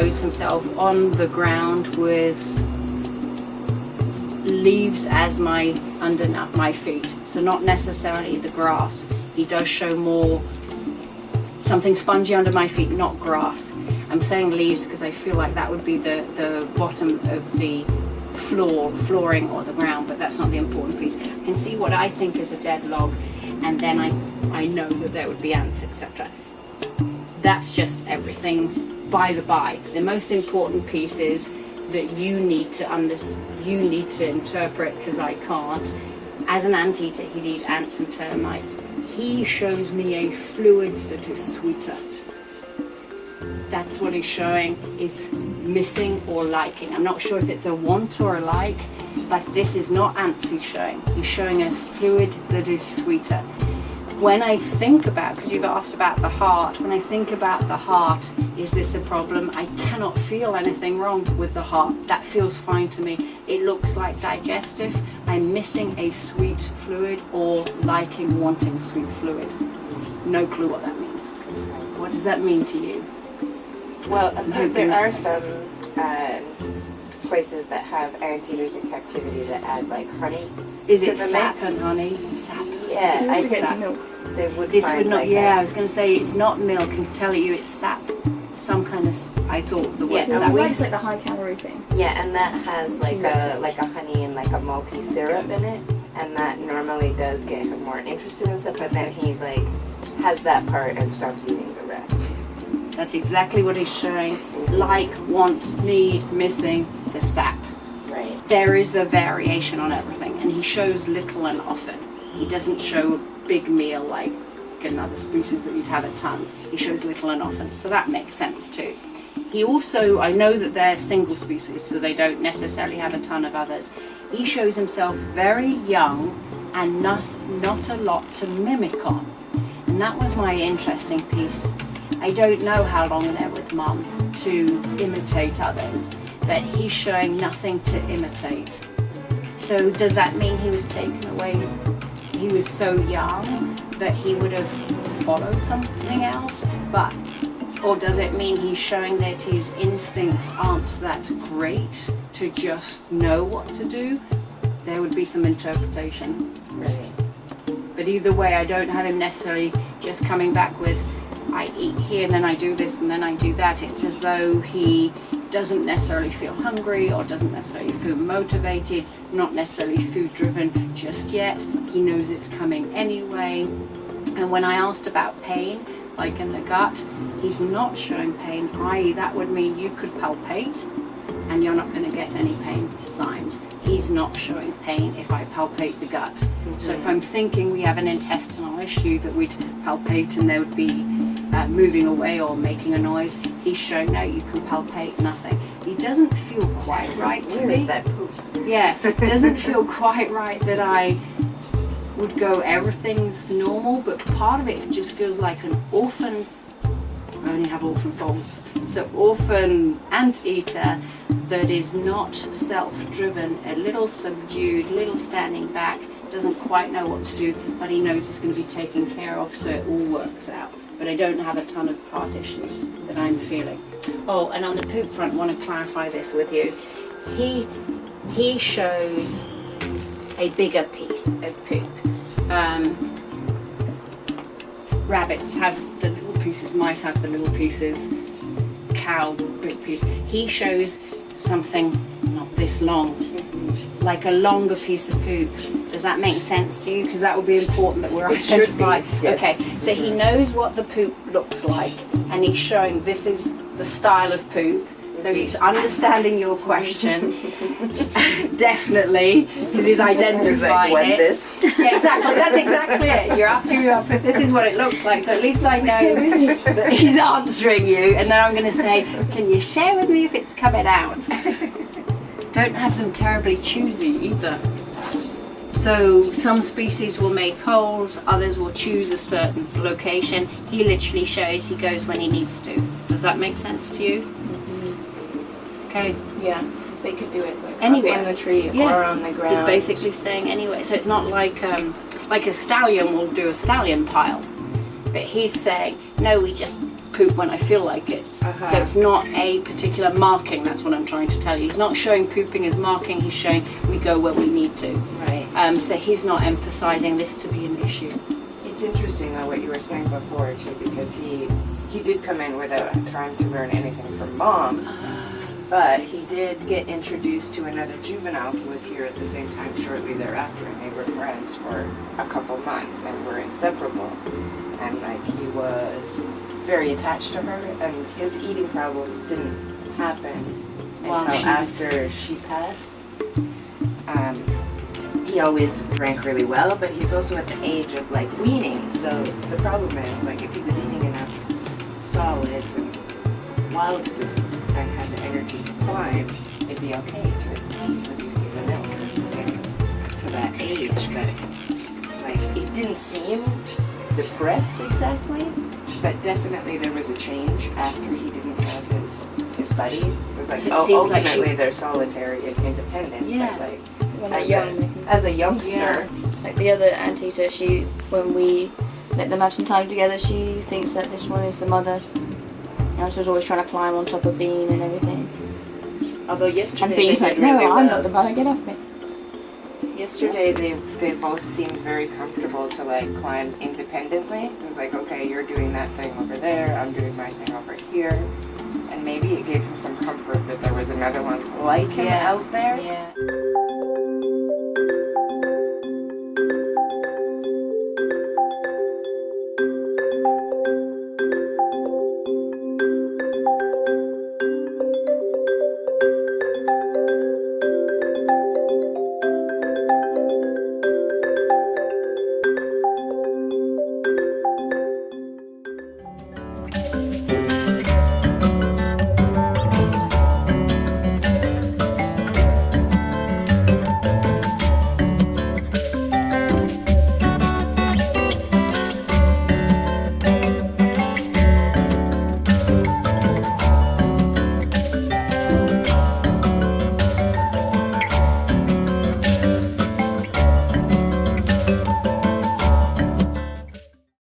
shows himself on the ground with leaves as under my feet. So not necessarily the grass. He does show more something spongy under my feet, not grass. I'm saying leaves because I feel like that would be the bottom of the flooring or the ground, but that's not the important piece. I can see what I think is a dead log, and then I know that there would be ants, etc. That's just everything by the by. The most important piece is that you need to interpret, because I can't. As an anteater, he'd eat ants and termites. He shows me a fluid that is sweeter. That's what he's showing is missing or liking. I'm not sure if it's a want or a like, but this is not ants he's showing. He's showing a fluid that is sweeter. When I think about, because you've asked about the heart, when I think about the heart, is this a problem? I cannot feel anything wrong with the heart. That feels fine to me. It looks like digestive. I'm missing a sweet fluid or liking, wanting sweet fluid. No clue what that means. What does that mean to you? Well, there are some places that have anteaters in captivity that add like honey. Is it sap and honey? Sap. Yeah, I get milk. They would This find would not. like Yeah, I was going to say it's not milk. I can tell you it's sap. Some kind of. I thought the word Yeah, sap. It's like the high calorie thing. Yeah, and that has like a honey and like a malty syrup in it, and that normally does get him more interested in stuff. But then he like has that part and stops eating the rest. That's exactly what he's showing. Like, want, need, missing, the sap. Right. There is the variation on everything, and he shows little and often. He doesn't show big meal like another species that you'd have a ton. He shows little and often, so that makes sense too. He also, I know that they're single species, so they don't necessarily have a ton of others. He shows himself very young and not a lot to mimic on. And that was my interesting piece. I don't know how long they're with mum to imitate others, but he's showing nothing to imitate. So does that mean he was taken away? He was so young that he would have followed something else, or does it mean he's showing that his instincts aren't that great to just know what to do? There would be some interpretation. Right. But either way, I don't have him necessarily just coming back with, I eat here and then I do this and then I do that. It's as though he doesn't necessarily feel hungry or doesn't necessarily feel motivated, not necessarily food driven just yet. He knows it's coming anyway. And when I asked about pain, like in the gut, he's not showing pain, i.e. that would mean you could palpate and you're not going to get any pain signs. He's not showing pain if I palpate the gut. So if I'm thinking we have an intestinal issue that we'd palpate and there would be moving away or making a noise, he's showing no, you can palpate nothing. He doesn't feel quite right to me. Where is that poop? Yeah, it doesn't feel quite right that I would go everything's normal, but part of it just feels like an orphan. I only have orphan foals. So orphan anteater that is not self-driven, a little subdued, little standing back, doesn't quite know what to do, but he knows he's going to be taken care of, so it all works out. But I don't have a ton of part issues that I'm feeling. Oh, and on the poop front, I want to clarify this with you. He shows a bigger piece of poop. Rabbits have the little pieces, mice have the little pieces, cow, big piece. He shows something not this long, like a longer piece of poop. Does that make sense to you? Because that would be important that we're identifying. Yes. Okay, so he knows what the poop looks like, and he's showing this is the style of poop. So he's understanding your question, definitely, because he's identified it. This? Yeah, exactly. That's exactly it. You're asking me about, but this is what it looks like. So at least I know that he's answering you, and then I'm going to say, can you share with me if it's coming out? Don't have them terribly choosy either. So some species will make holes, others will choose a certain location. He literally shows he goes when he needs to. Does that make sense to you? Okay. Yeah, because they could do it like Anywhere. up in the tree Yeah. or on the ground. He's basically saying anyway. So it's not like a stallion will do a stallion pile, but he's saying no. We just poop when I feel like it. So it's not a particular marking, that's what I'm trying to tell you. He's not showing pooping as marking, he's showing we go where we need to. Right. So he's not emphasizing this to be an issue. It's interesting though what you were saying before too, because he did come in without trying to learn anything from mom, but he did get introduced to another juvenile who was here at the same time shortly thereafter, and they were friends for a couple months and were inseparable. And like he was very attached to her, and his eating problems didn't happen until after she passed. He always drank really well, but he's also at the age of like weaning. So the problem is like if he was eating enough solids and wild food and had the energy to climb, it'd be okay to reduce the milk because he's getting to that age. But like it didn't seem depressed exactly, but definitely there was a change after he didn't have his buddy. It was like, So it seems like ultimately they're solitary and independent. Yeah. But like When they're young. as a youngster, Like the other anteater, when we let them have some time together, she thinks that this one is the mother. You know, she was always trying to climb on top of Bean and everything. although And yesterday Bean's they like, did no, really I'm well. not the mother, get off me. Yesterday they both seemed very comfortable to like climb independently. It was like, okay, you're doing that thing over there, I'm doing my thing over here. And maybe it gave him some comfort that there was another one like him out there. Yeah.